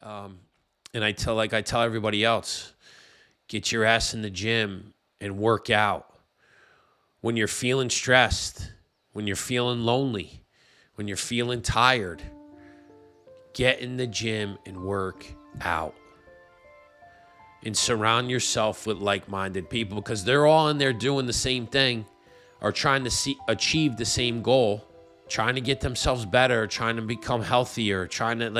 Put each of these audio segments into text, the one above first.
Um, and I tell everybody else, get your ass in the gym and work out. When you're feeling stressed, when you're feeling lonely, when you're feeling tired, get in the gym and work out. And surround yourself with like-minded people because they're all in there doing the same thing or trying to achieve the same goal, trying to get themselves better, trying to become healthier, trying to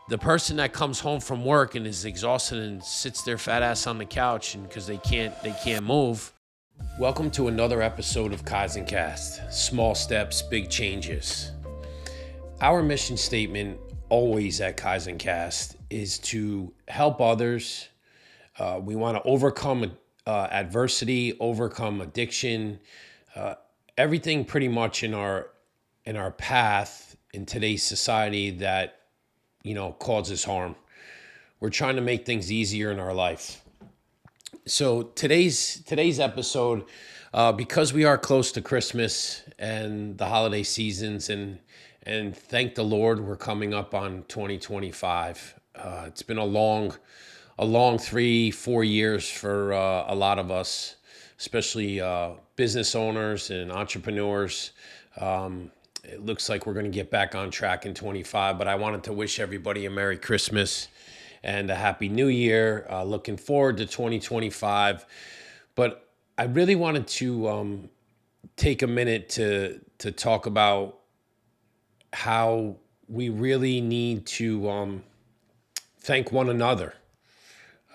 the person that comes home from work and is exhausted and sits their fat ass on the couch and because they can't move. Welcome to another episode of Kaizen Cast. Small steps, big changes. Our mission statement always at Kaizen Cast is to help others. We want to overcome adversity, overcome addiction, everything pretty much in our path in today's society that causes harm. We're trying to make things easier in our life. So today's episode, because we are close to Christmas and the holiday seasons, and thank the Lord, we're coming up on 2025. It's been a long 3-4 years for a lot of us, especially business owners and entrepreneurs. It looks like we're going to get back on track in 25, but I wanted to wish everybody a Merry Christmas and a Happy New Year. Looking forward to 2025. But I really wanted to take a minute to talk about how we really need to thank one another.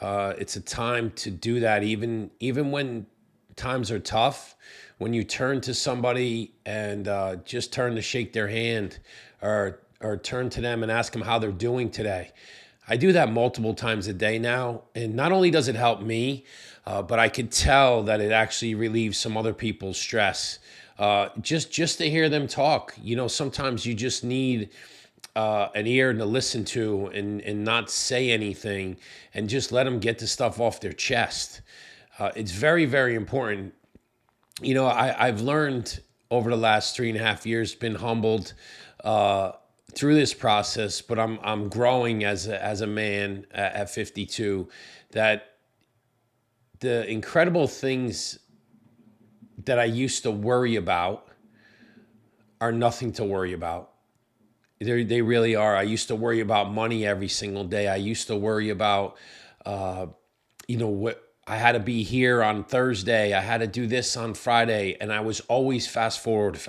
It's a time to do that, even when times are tough. When you turn to somebody and just turn to shake their hand, or turn to them and ask them how they're doing today. I do that multiple times a day now, and not only does it help me, but I could tell that it actually relieves some other people's stress. Just to hear them talk. Sometimes you just need an ear to listen to and not say anything and just let them get the stuff off their chest. It's very, very important. I've learned over the last 3.5 years, been humbled through this process, but I'm growing as a man at 52, that the incredible things that I used to worry about are nothing to worry about. They really are. I used to worry about money every single day. I used to worry about, what I had to be here on Thursday. I had to do this on Friday. And I was always fast forward.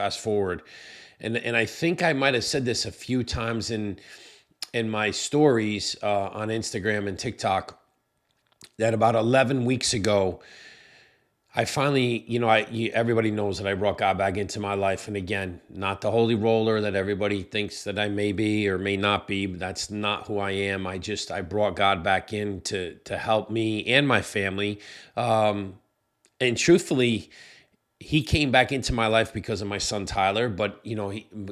And I think I might have said this a few times in my stories on Instagram and TikTok, that about 11 weeks ago, I finally, everybody knows that I brought God back into my life. And again, not the holy roller that everybody thinks that I may be or may not be. But that's not who I am. I brought God back in to help me and my family. And truthfully, he came back into my life because of my son, Tyler. But,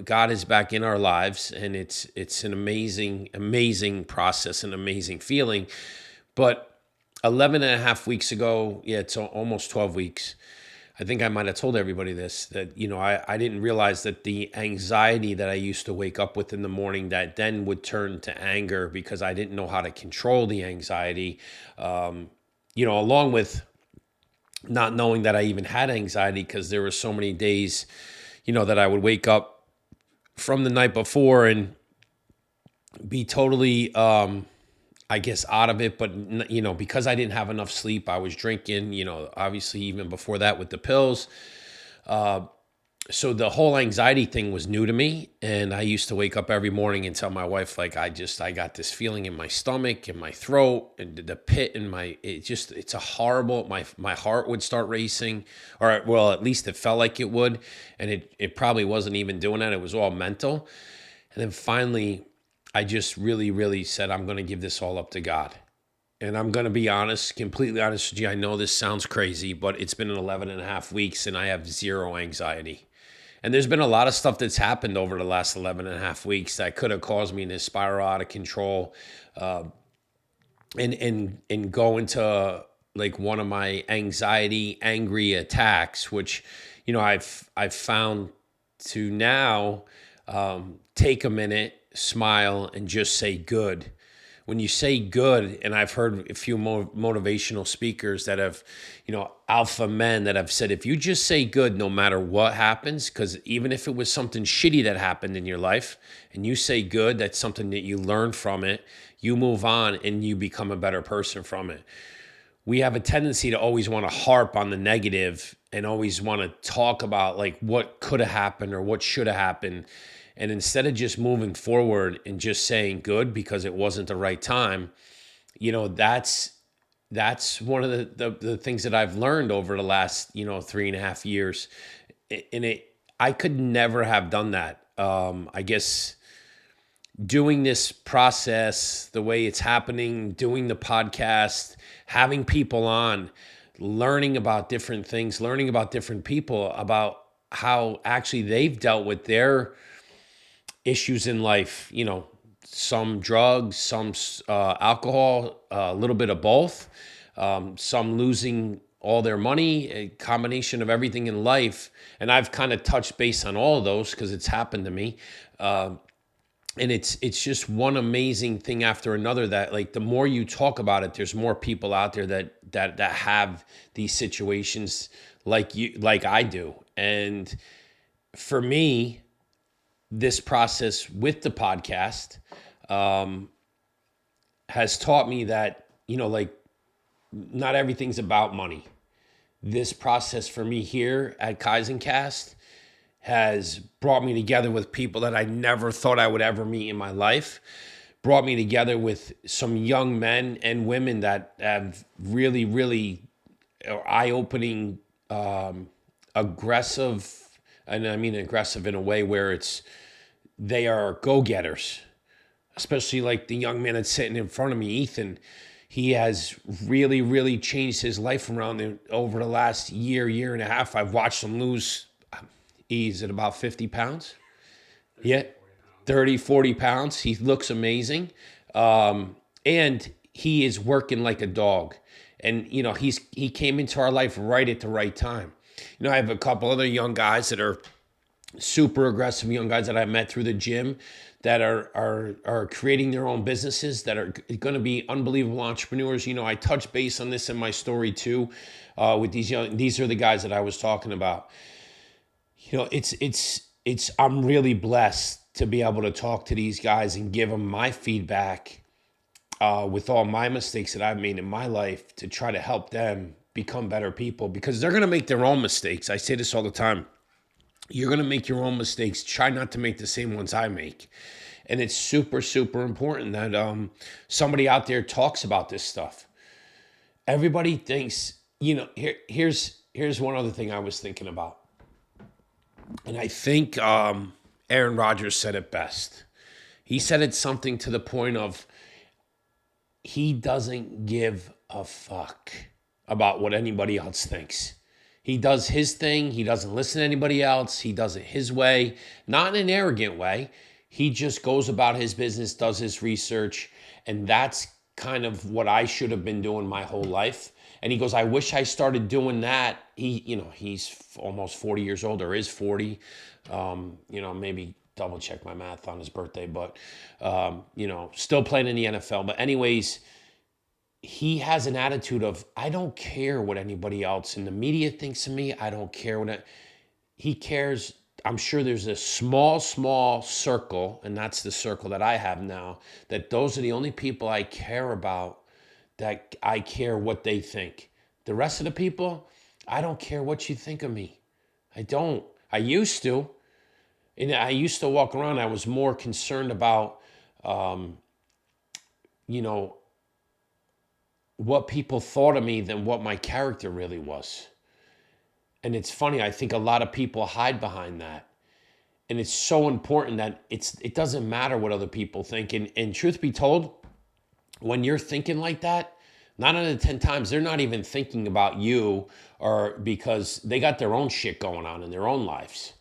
God is back in our lives, and it's an amazing process, an amazing feeling. But 11 and a half weeks ago, it's almost 12 weeks. I think I might have told everybody this, that, I didn't realize that the anxiety that I used to wake up with in the morning that then would turn to anger because I didn't know how to control the anxiety, along with not knowing that I even had anxiety, because there were so many days, that I would wake up from the night before and be totally, I guess, out of it. But, because I didn't have enough sleep, I was drinking, obviously even before that with the pills. So the whole anxiety thing was new to me. And I used to wake up every morning and tell my wife, like, I got this feeling in my stomach, in my throat, and the pit in it's a horrible, my heart would start racing, or, well, at least it felt like it would. And it probably wasn't even doing that. It was all mental. And then finally, I just really, really said, I'm going to give this all up to God. And I'm going to be honest, completely honest with you. I know this sounds crazy, but it's been 11 and a half weeks and I have zero anxiety. And there's been a lot of stuff that's happened over the last 11 and a half weeks that could have caused me to spiral out of control, and go into like one of my angry attacks, which, I've found to now take a minute, smile, and just say good. when you say good, and I've heard a few motivational speakers that have, alpha men that have said, if you just say good no matter what happens, because even if it was something shitty that happened in your life and you say good, that's something that you learn from it, you move on and you become a better person from it. We have a tendency to always want to harp on the negative and always want to talk about like what could have happened or what should have happened. And instead of just moving forward and just saying good because it wasn't the right time, that's one of the things that I've learned over the last, 3.5 years. And I could never have done that. I guess doing this process, the way it's happening, doing the podcast, having people on, learning about different things, learning about different people, about how actually they've dealt with their issues in life, some drugs, some alcohol, a little bit of both, some losing all their money, a combination of everything in life. And I've kind of touched base on all of those because it's happened to me. And it's just one amazing thing after another that, like, the more you talk about it, there's more people out there that have these situations like I do. And for me, this process with the podcast has taught me that, like, not everything's about money. This process for me here at Kaizen has brought me together with people that I never thought I would ever meet in my life, brought me together with some young men and women that have really, really eye-opening, aggressive, and I mean aggressive in a way where they are go-getters, especially like the young man that's sitting in front of me, Ethan. He has really, really changed his life around over the last year and a half. I've watched him lose, he's at about 50 pounds. Yeah, 30, 40 pounds. He looks amazing. And he is working like a dog. And, he came into our life right at the right time. I have a couple other young guys that are super aggressive young guys that I met through the gym that are creating their own businesses, that are going to be unbelievable entrepreneurs. I touched base on this in my story too, with these are the guys that I was talking about. I'm really blessed to be able to talk to these guys and give them my feedback with all my mistakes that I've made in my life to try to help them become better people, because they're going to make their own mistakes. I say this all the time. You're going to make your own mistakes. Try not to make the same ones I make. And it's super, super important that somebody out there talks about this stuff. Everybody thinks, here's one other thing I was thinking about. And I think Aaron Rodgers said it best. He said it something to the point of, he doesn't give a fuck about what anybody else thinks. He does his thing. He doesn't listen to anybody else. He does it his way, not in an arrogant way. He just goes about his business, does his research, and that's kind of what I should have been doing my whole life. And he goes, I wish I started doing that. He's almost 40 years old, or is 40. Maybe double check my math on his birthday, but still playing in the NFL. But anyways, he has an attitude of, I don't care what anybody else in the media thinks of me. I don't care he cares. I'm sure there's a small circle, and that's the circle that I have now, that those are the only people I care about, that I care what they think. The rest of the people, I don't care what you think of me. I don't. I used to. And I used to walk around, I was more concerned about, what people thought of me than what my character really was. And it's funny, I think a lot of people hide behind that. And it's so important that it doesn't matter what other people think. And truth be told, when you're thinking like that, 9 out of 10 times, they're not even thinking about you, or because they got their own shit going on in their own lives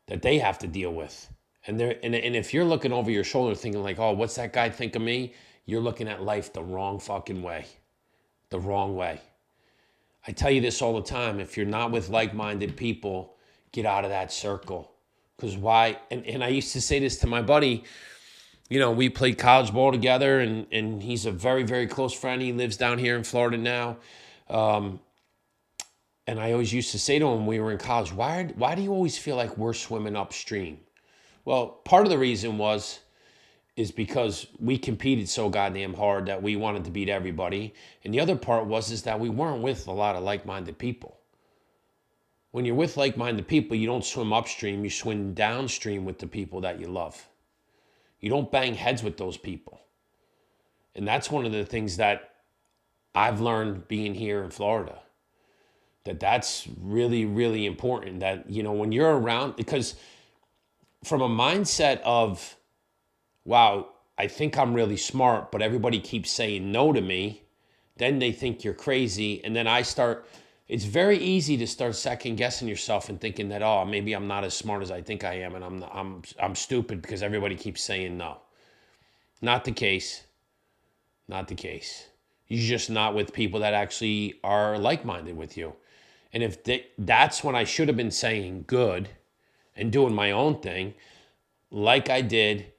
that they have to deal with. And if you're looking over your shoulder thinking like, oh, what's that guy think of me? You're looking at life the wrong fucking way. The wrong way. I tell you this all the time. If you're not with like-minded people, get out of that circle. Because why? And I used to say this to my buddy. We played college ball together, and he's a very, very close friend. He lives down here in Florida now. And I always used to say to him when we were in college, why do you always feel like we're swimming upstream? Well, part of the reason is because we competed so goddamn hard that we wanted to beat everybody. And the other part is that we weren't with a lot of like-minded people. When you're with like-minded people, you don't swim upstream, you swim downstream with the people that you love. You don't bang heads with those people. And that's one of the things that I've learned being here in Florida. That's really, really important that, when you're around, because from a mindset of, wow, I think I'm really smart, but everybody keeps saying no to me, then they think you're crazy. And then it's very easy to start second guessing yourself and thinking that, oh, maybe I'm not as smart as I think I am. And I'm stupid because everybody keeps saying no. Not the case. Not the case. You're just not with people that actually are like-minded with you. And that's when I should have been saying good and doing my own thing like I did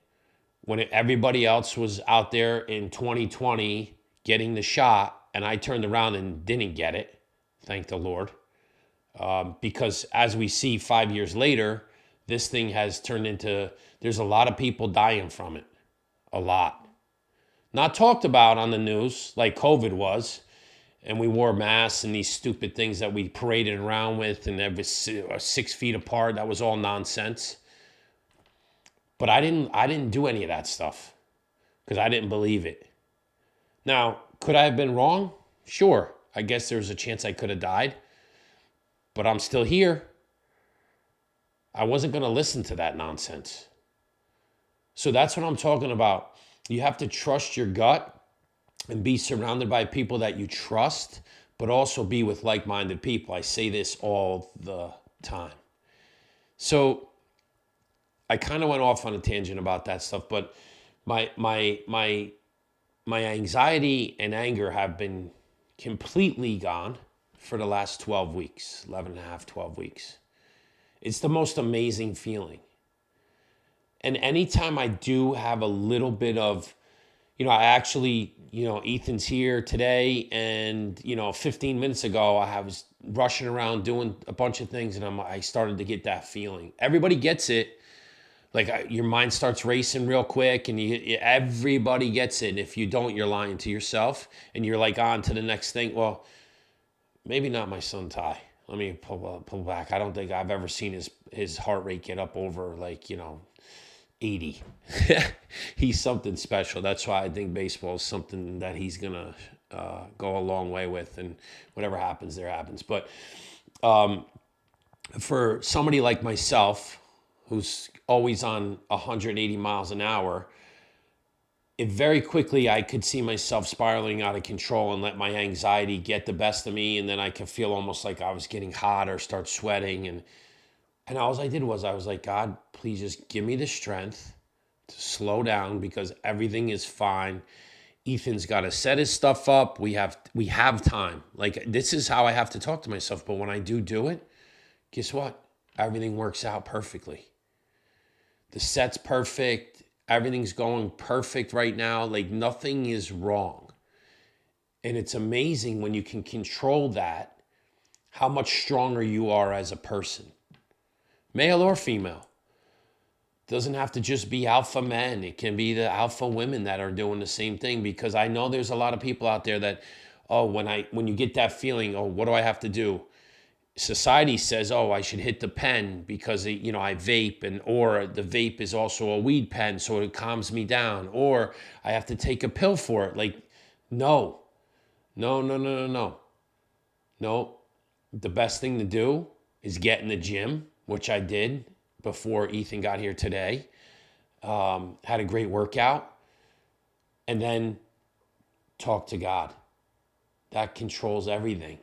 when everybody else was out there in 2020 getting the shot and I turned around and didn't get it. Thank the Lord. Because as we see 5 years later, this thing has turned into, there's a lot of people dying from it. A lot. Not talked about on the news like COVID was. And we wore masks and these stupid things that we paraded around with, and every 6 feet apart. That was all nonsense. But I didn't do any of that stuff because I didn't believe it. Now, could I have been wrong? Sure. I guess there's a chance I could have died. But I'm still here. I wasn't going to listen to that nonsense. So that's what I'm talking about. You have to trust your gut and be surrounded by people that you trust, but also be with like-minded people. I say this all the time. So I kind of went off on a tangent about that stuff, but my anxiety and anger have been completely gone for the last 12 weeks, 11 and a half, 12 weeks. It's the most amazing feeling. And anytime I do have a little bit of, I actually, Ethan's here today, and 15 minutes ago I was rushing around doing a bunch of things, and I started to get that feeling. Everybody gets it. Like your mind starts racing real quick, and everybody gets it. And if you don't, you're lying to yourself, and you're like on to the next thing. Well, maybe not my son Ty. Let me pull back. I don't think I've ever seen his heart rate get up over 80. He's something special. That's why I think baseball is something that he's going to go a long way with, and whatever happens, there happens. But for somebody like myself, who's always on 180 miles an hour, it very quickly I could see myself spiraling out of control and let my anxiety get the best of me, and then I could feel almost like I was getting hot or start sweating, and all I did was I was like, God, please just give me the strength to slow down because everything is fine. Ethan's got to set his stuff up. We have time. Like, this is how I have to talk to myself. But when I do it, guess what? Everything works out perfectly. The set's perfect. Everything's going perfect right now. Like, nothing is wrong. And it's amazing when you can control that, how much stronger you are as a person. Male or female. Doesn't have to just be alpha men. It can be the alpha women that are doing the same thing, because I know there's a lot of people out there that, when you get that feeling, what do I have to do? Society says, I should hit the pen because, I vape, or the vape is also a weed pen, so it calms me down, or I have to take a pill for it. Like, no. No. The best thing to do is get in the gym, which I did before Ethan got here today. Had a great workout. And then talk to God. That controls everything.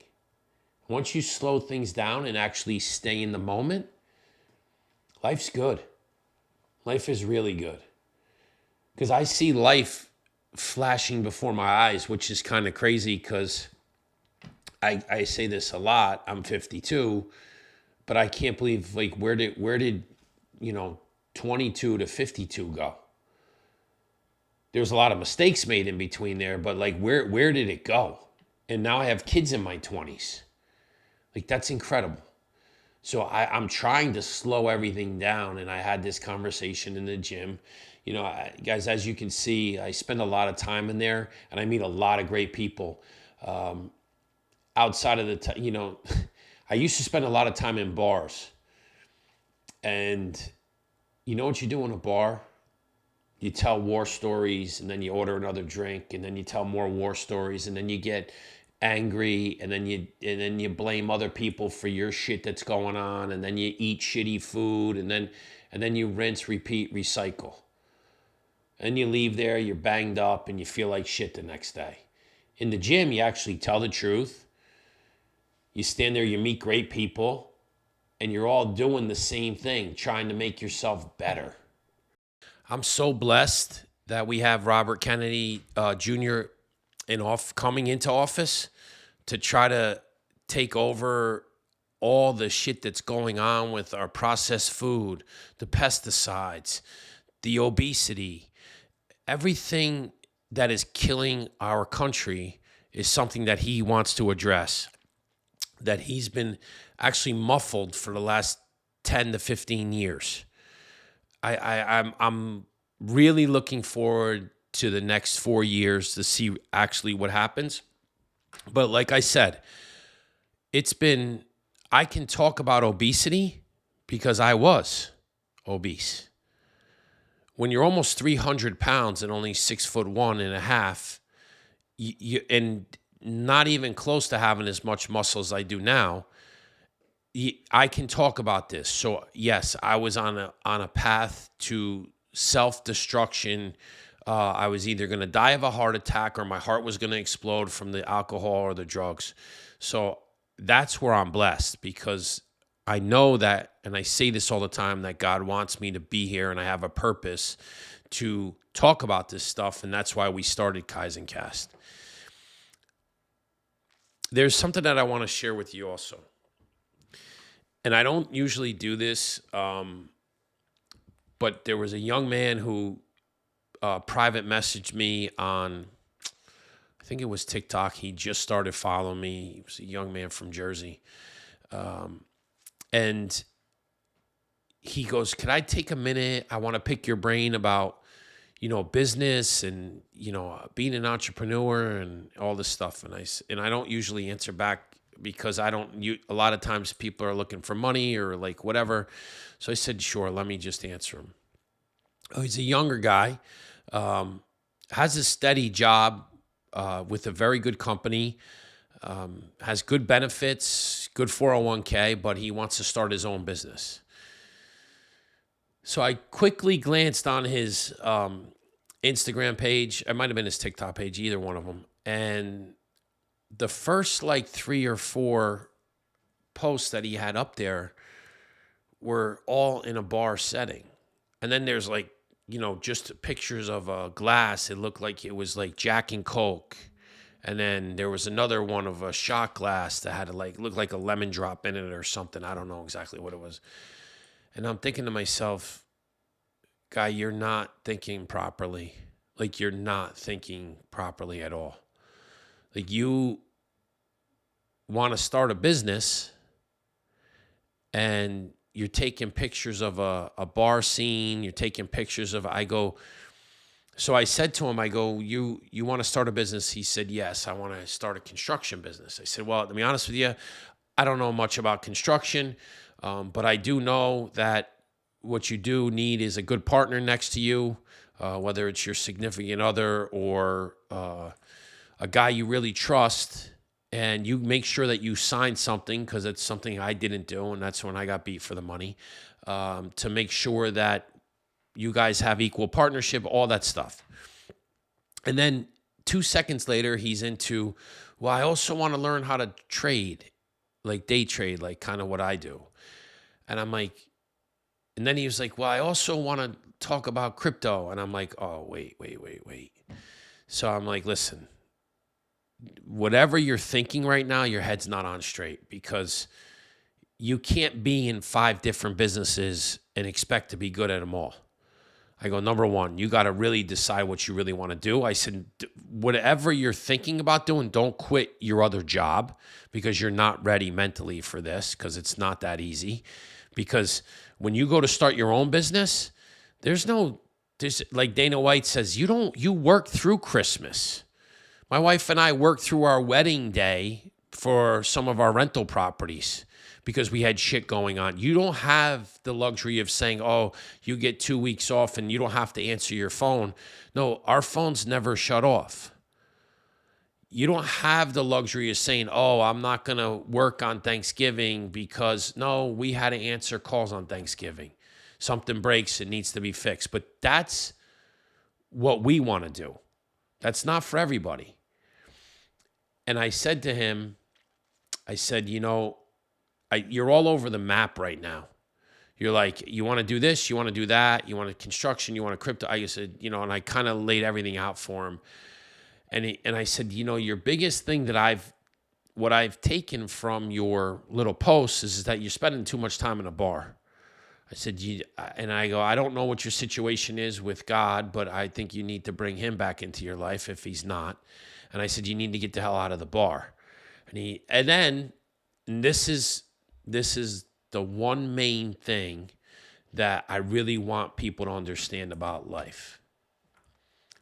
Once you slow things down and actually stay in the moment, life's good. Life is really good. Because I see life flashing before my eyes, which is kind of crazy because I say this a lot. I'm 52. But I can't believe, where did 22 to 52 go? there's a lot of mistakes made in between there, but like where did it go? And now I have kids in my 20s. Like that's incredible. So I'm trying to slow everything down. And I had this conversation in the gym. Guys, as you can see, I spend a lot of time in there and I meet a lot of great people. Outside of I used to spend a lot of time in bars. And you know what you do in a bar? You tell war stories and then you order another drink and then you tell more war stories and then you get angry and then you blame other people for your shit that's going on and then you eat shitty food and then you rinse, repeat, recycle. And you leave there, you're banged up and you feel like shit the next day. In the gym, you actually tell the truth. You stand there, you meet great people, and you're all doing the same thing, trying to make yourself better. I'm so blessed that we have Robert Kennedy Jr. coming into office to try to take over all the shit that's going on with our processed food, the pesticides, the obesity, everything that is killing our country is something that he wants to address, that he's been actually muffled for the last 10 to 15 years. I'm really looking forward to the next 4 years to see actually what happens. But like I said, I can talk about obesity because I was obese. When you're almost 300 pounds and only 6'1.5", and not even close to having as much muscle as I do now, I can talk about this. So yes, I was on a path to self-destruction. I was either going to die of a heart attack or my heart was going to explode from the alcohol or the drugs. So that's where I'm blessed because I know that, and I say this all the time, that God wants me to be here and I have a purpose to talk about this stuff. And that's why we started Kaizen Cast. There's something that I want to share with you also. And I don't usually do this, but there was a young man who private messaged me on, I think it was TikTok. He just started following me. He was a young man from Jersey. And he goes, could I take a minute? I want to pick your brain about, business and, being an entrepreneur and all this stuff. And I don't usually answer back because a lot of times people are looking for money or like whatever. So I said, sure, let me just answer him. Oh, he's a younger guy, has a steady job with a very good company, has good benefits, good 401k, but he wants to start his own business. So I quickly glanced on his Instagram page. It might have been his TikTok page, either one of them. And the first 3 or 4 posts that he had up there were all in a bar setting. And then there's just pictures of a glass. It looked like it was like Jack and Coke. And then there was another one of a shot glass that had look like a lemon drop in it or something. I don't know exactly what it was. And I'm thinking to myself, guy, you're not thinking properly. You're not thinking properly at all. You want to start a business and you're taking pictures of a bar scene. You're taking pictures of, so I said to him, you want to start a business? He said, yes, I want to start a construction business. I said, well, to be honest with you, I don't know much about construction, but I do know that what you do need is a good partner next to you, whether it's your significant other or a guy you really trust, and you make sure that you sign something, because it's something I didn't do, and that's when I got beat for the money, to make sure that you guys have equal partnership, all that stuff. And then 2 seconds later, he's into, well, I also want to learn how to trade, day trade, kind of what I do. And I'm like, and then he was like, well, I also want to talk about crypto. And I'm like, oh, wait. So I'm like, listen, whatever you're thinking right now, your head's not on straight, because you can't be in 5 different businesses and expect to be good at them all. I go, number one, you got to really decide what you really want to do. I said, whatever you're thinking about doing, don't quit your other job because you're not ready mentally for this, because it's not that easy. Because when you go to start your own business, there's like Dana White says, you work through Christmas. My wife and I worked through our wedding day for some of our rental properties because we had shit going on. You don't have the luxury of saying, oh, you get 2 weeks off and you don't have to answer your phone. No, our phones never shut off. You don't have the luxury of saying, oh, I'm not going to work on Thanksgiving because, no, we had to answer calls on Thanksgiving. Something breaks, it needs to be fixed. But that's what we want to do. That's not for everybody. And I said to him, I said, you're all over the map right now. You're like, you want to do this, you want to do that, you want a construction, you want a crypto. I said, and I kind of laid everything out for him. And I said, your biggest thing what I've taken from your little posts is that you're spending too much time in a bar. I said, I don't know what your situation is with God, but I think you need to bring him back into your life if he's not. And I said, you need to get the hell out of the bar. And this is the one main thing that I really want people to understand about life.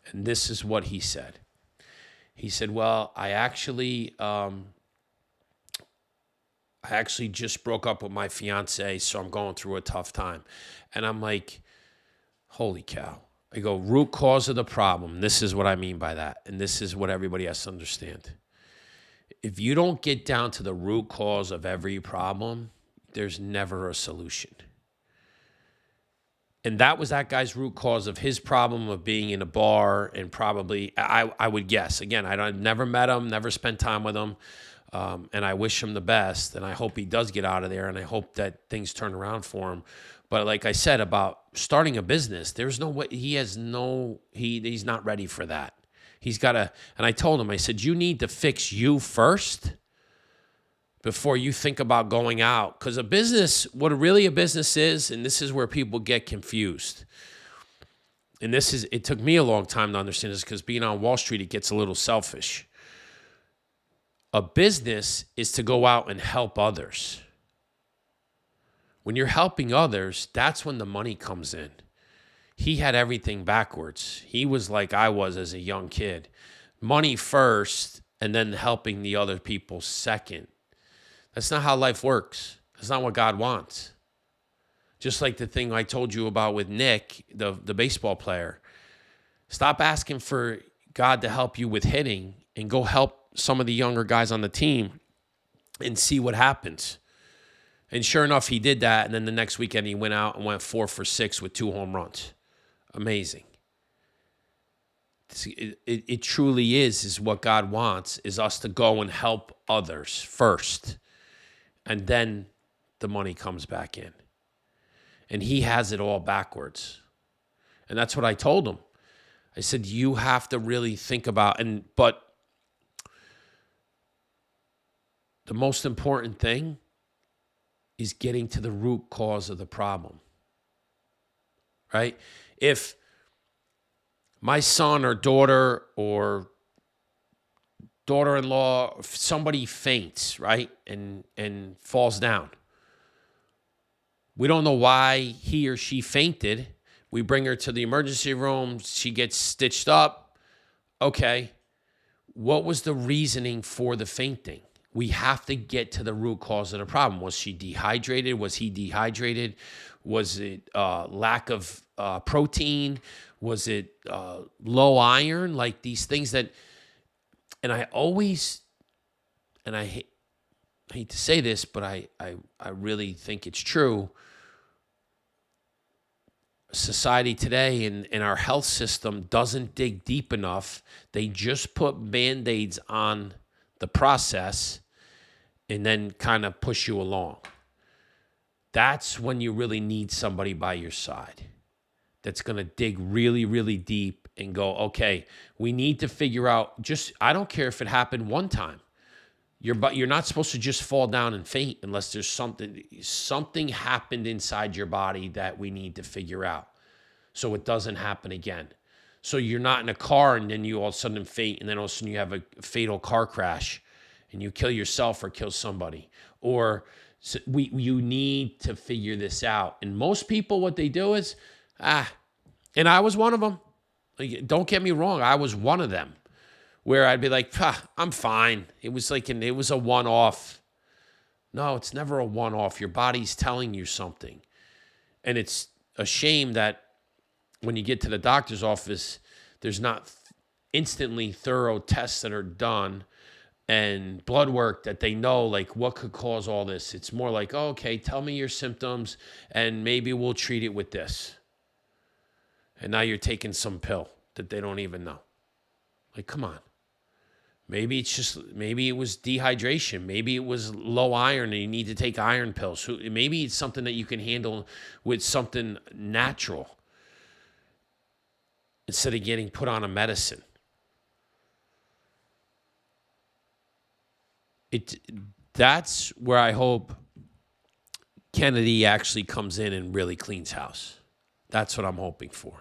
And this is what he said. He said, well, I actually just broke up with my fiance, so I'm going through a tough time. And I'm like, holy cow. I go, root cause of the problem. This is what I mean by that. And this is what everybody has to understand. If you don't get down to the root cause of every problem, there's never a solution. And that was that guy's root cause of his problem of being in a bar, and probably, I would guess, again, I've never met him, never spent time with him, and I wish him the best, and I hope he does get out of there, and I hope that things turn around for him. But like I said about starting a business, there's no way, he's not ready for that. He's got to, and I told him, I said, you need to fix you first before you think about going out. Because a business, what really a business is, and this is where people get confused. And it took me a long time to understand this, because being on Wall Street, it gets a little selfish. A business is to go out and help others. When you're helping others, that's when the money comes in. He had everything backwards. He was like I was as a young kid. Money first, and then helping the other people second. That's not how life works. That's not what God wants. Just like the thing I told you about with Nick, the baseball player. Stop asking for God to help you with hitting and go help some of the younger guys on the team and see what happens. And sure enough, he did that. And then the next weekend, he went out and went 4 for 6 with 2 home runs. Amazing. It truly is what God wants, is us to go and help others first. And then the money comes back in. And he has it all backwards. And that's what I told him. I said, you have to really think about, but the most important thing is getting to the root cause of the problem. Right? If my son or daughter-in-law, if somebody faints, right, and falls down, we don't know why he or she fainted. We bring her to the emergency room. She gets stitched up. Okay. What was the reasoning for the fainting? We have to get to the root cause of the problem. Was she dehydrated? Was he dehydrated? Was it lack of protein? Was it low iron? Like these things that, and I always, and I hate to say this, but I really think it's true. Society today and our health system doesn't dig deep enough. They just put Band-Aids on the process and then kind of push you along. That's when you really need somebody by your side that's going to dig really, really deep and go, okay, we need to figure out I don't care if it happened one time. You're not supposed to just fall down and faint unless there's something happened inside your body that we need to figure out. so it doesn't happen again. So you're not in a car and then you all of a sudden faint, and then all of a sudden you have a fatal car crash and you kill yourself or kill somebody. Or you need to figure this out. And most people, what they do is, and I was one of them. Like, don't get me wrong, I was one of them where I'd be like, I'm fine. It was a one-off. No, it's never a one-off. Your body's telling you something. And it's a shame that when you get to the doctor's office, there's not instantly thorough tests that are done and blood work that they know, like, what could cause all this. It's more like, oh, okay, tell me your symptoms and maybe we'll treat it with this. And now you're taking some pill that they don't even know. Like, come on. Maybe it was dehydration. Maybe it was low iron and you need to take iron pills. Maybe it's something that you can handle with something natural instead of getting put on a medicine. That's where I hope Kennedy actually comes in and really cleans house. That's what I'm hoping for.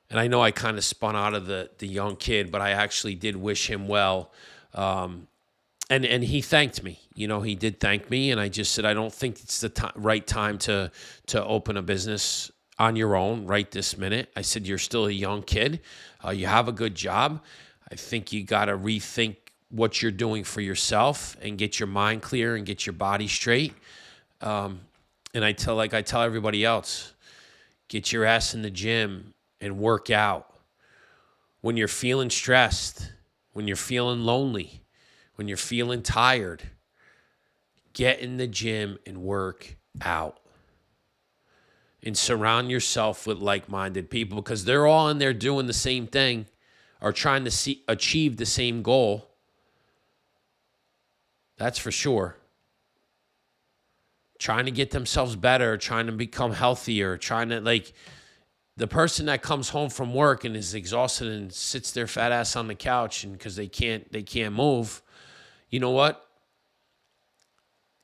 And I know I kind of spun out of the young kid, but I actually did wish him well. And he thanked me. He did thank me. And I just said, I don't think it's the right time to open a business on your own right this minute. I said, you're still a young kid. You have a good job. I think you got to rethink what you're doing for yourself and get your mind clear and get your body straight. And I tell everybody else, get your ass in the gym and work out. When you're feeling stressed, when you're feeling lonely, when you're feeling tired, get in the gym and work out. And surround yourself with like-minded people because they're all in there doing the same thing or trying to achieve the same goal. That's for sure. Trying to get themselves better, trying to become healthier, trying to, like, the person that comes home from work and is exhausted and sits their fat ass on the couch and because they can't move, you know what?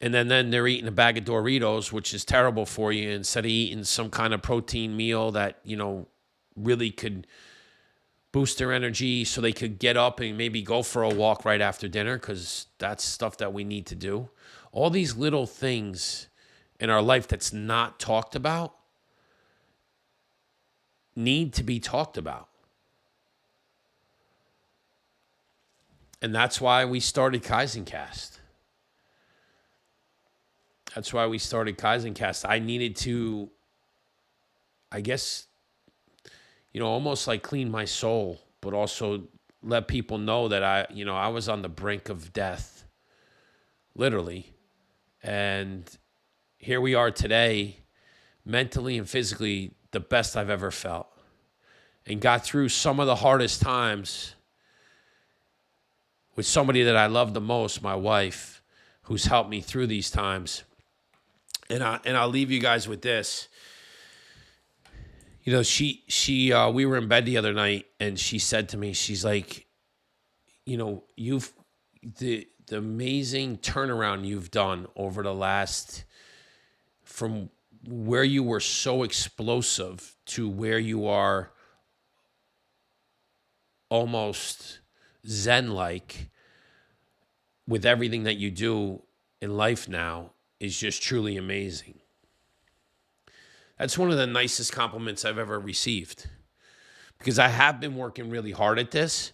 And then they're eating a bag of Doritos, which is terrible for you, instead of eating some kind of protein meal that, really could boost their energy so they could get up and maybe go for a walk right after dinner, because that's stuff that we need to do. All these little things in our life that's not talked about need to be talked about. And that's why we started Kaizen Cast. I needed to, I guess, almost like clean my soul, but also let people know that I was on the brink of death, literally. And here we are today, mentally and physically, the best I've ever felt, and got through some of the hardest times with somebody that I love the most, my wife, who's helped me through these times. And I'll leave you guys with this. We were in bed the other night and she said to me, she's like, you've the amazing turnaround you've done over the last, from where you were so explosive to where you are almost Zen-like with everything that you do in life now, is just truly amazing. That's one of the nicest compliments I've ever received, because I have been working really hard at this,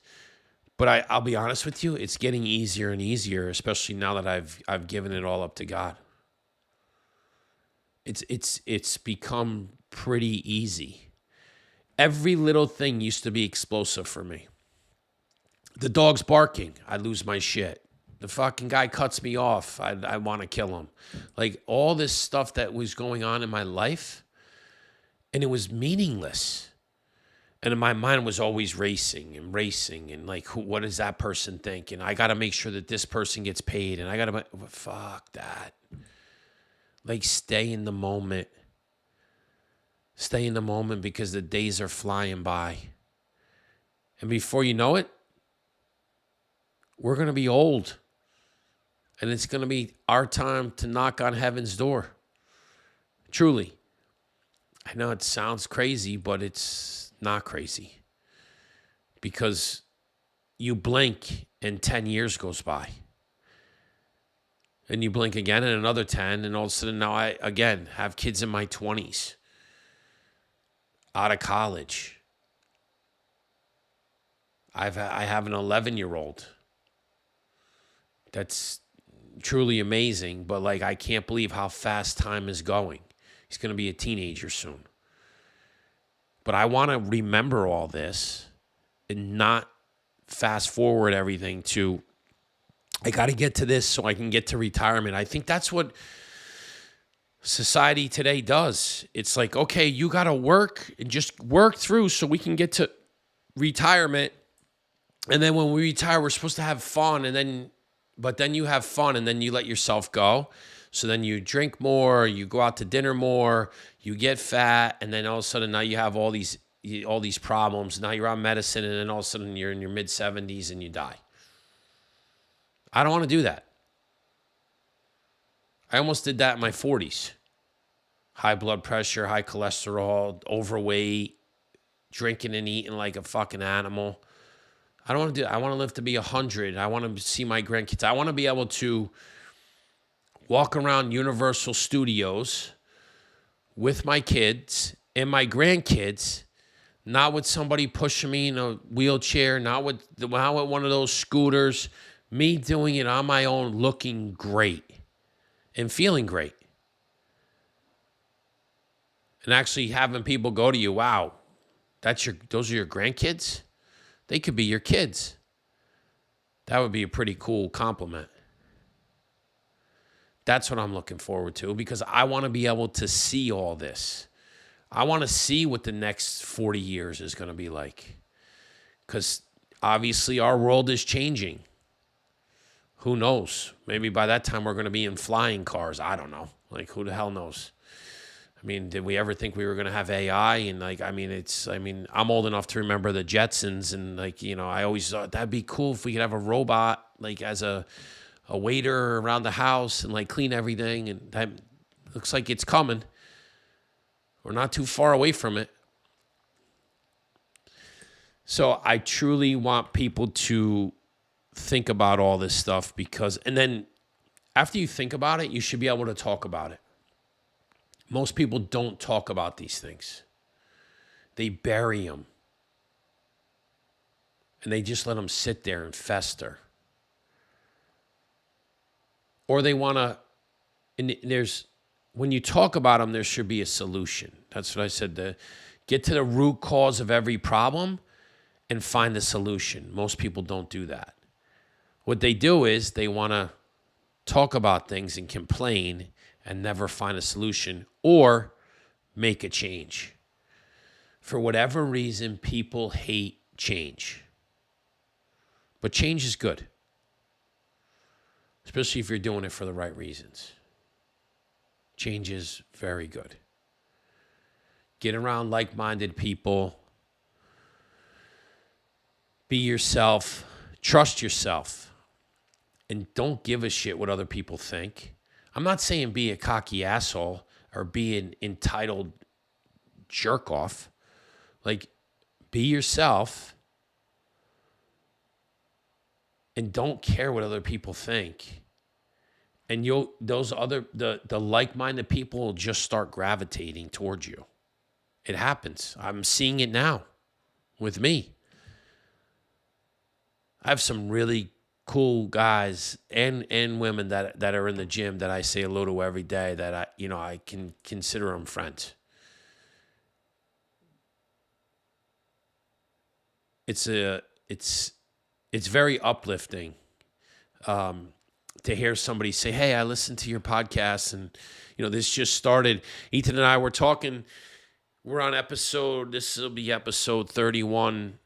but I'll be honest with you, it's getting easier and easier, especially now that I've given it all up to God. It's become pretty easy. Every little thing used to be explosive for me. The dog's barking, I lose my shit. The fucking guy cuts me off, I want to kill him. Like, all this stuff that was going on in my life, and it was meaningless. And my mind was always racing and like, what does that person think? And I got to make sure that this person gets paid. And I got to, fuck that. Like, stay in the moment. Stay in the moment, because the days are flying by. And before you know it, we're going to be old. And it's going to be our time to knock on heaven's door. Truly. I know it sounds crazy, but it's not crazy because you blink and 10 years goes by. And you blink again and another 10, and all of a sudden now I, again, have kids in my 20s, out of college. I have an 11-year-old. That's truly amazing, but like I can't believe how fast time is going. He's going to be a teenager soon. But I want to remember all this and not fast forward everything to, I got to get to this so I can get to retirement. I think that's what society today does. It's like, okay, you got to work and just work through so we can get to retirement. And then when we retire, we're supposed to have fun. But then you have fun and then you let yourself go. So then you drink more, you go out to dinner more, you get fat, and then all of a sudden now you have all these problems. Now you're on medicine, and then all of a sudden you're in your mid-70s and you die. I don't want to do that. I almost did that in my 40s. High blood pressure, high cholesterol, overweight, drinking and eating like a fucking animal. I don't want to do that. I want to live to be 100. I want to see my grandkids. I want to be able to walk around Universal Studios with my kids and my grandkids, not with somebody pushing me in a wheelchair, not with one of those scooters, me doing it on my own, looking great and feeling great. And actually having people go to you, wow, those are your grandkids? They could be your kids. That would be a pretty cool compliment. That's what I'm looking forward to because I want to be able to see all this. I want to see what the next 40 years is going to be like because obviously our world is changing. Who knows? Maybe by that time we're going to be in flying cars. I don't know. Like, who the hell knows? I mean, did we ever think we were going to have AI? And I'm old enough to remember the Jetsons. And I always thought that'd be cool if we could have a robot, like as a waiter around the house and like clean everything. And that looks like it's coming. We're not too far away from it. So I truly want people to think about all this stuff and then after you think about it, you should be able to talk about it. Most people don't talk about these things. They bury them. And they just let them sit there and fester. Or they want to, when you talk about them, there should be a solution. That's what I said. Get to the root cause of every problem and find the solution. Most people don't do that. What they do is they want to talk about things and complain and never find a solution or make a change. For whatever reason, people hate change. But change is good, especially if you're doing it for the right reasons. Change is very good. Get around like-minded people. Be yourself. Trust yourself. And don't give a shit what other people think. I'm not saying be a cocky asshole or be an entitled jerk off. Like, be yourself and don't care what other people think. And the like-minded people will just start gravitating towards you. It happens. I'm seeing it now with me. I have some really cool guys and women that are in the gym that I say hello to every day that I can consider them friends. It's very uplifting to hear somebody say, "Hey, I listened to your podcast and this just started." Ethan and I were talking. We're on this will be episode 31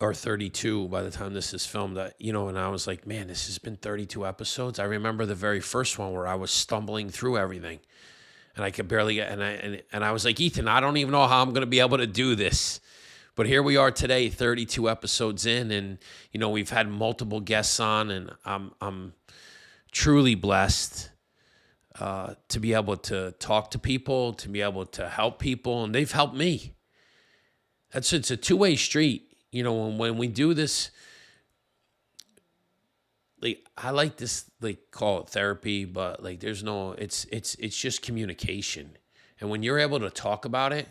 or 32 by the time this is filmed, and I was like, man, this has been 32 episodes. I remember the very first one where I was stumbling through everything and I could barely get, and I was like, Ethan, I don't even know how I'm going to be able to do this. But here we are today, 32 episodes in, and, we've had multiple guests on, and I'm truly blessed. to be able to talk to people, to be able to help people, and they've helped me. It's a two-way street. When we do this, like I like this, like call it therapy, but like there's no, it's just communication. And when you're able to talk about it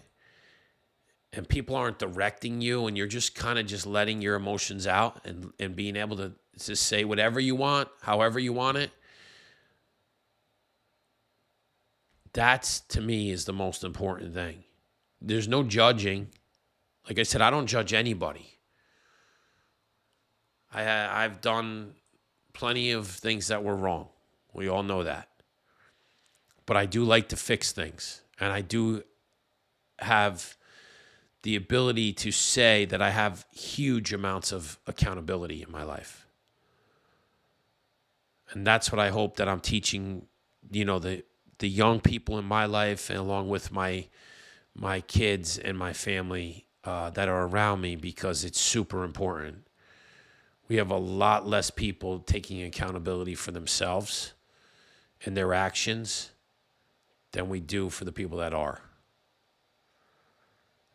and people aren't directing you and you're just kind of just letting your emotions out and being able to just say whatever you want, however you want it, that's to me is the most important thing. There's no judging. Like I said, I don't judge anybody. I've done plenty of things that were wrong. We all know that. But I do like to fix things. And I do have the ability to say that I have huge amounts of accountability in my life. And that's what I hope that I'm teaching, the young people in my life and along with my kids and my family that are around me, because it's super important. We have a lot less people taking accountability for themselves and their actions than we do for the people that are.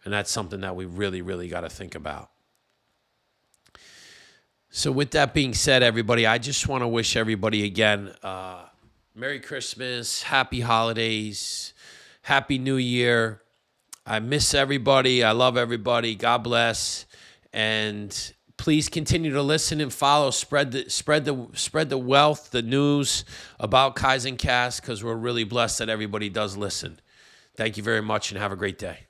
And that's something that we really, really got to think about. So with that being said, everybody, I just want to wish everybody again, Merry Christmas, Happy Holidays, Happy New Year. I miss everybody. I love everybody. God bless. And please continue to listen and follow. Spread the wealth, the news about Kaizen Cast, because we're really blessed that everybody does listen. Thank you very much and have a great day.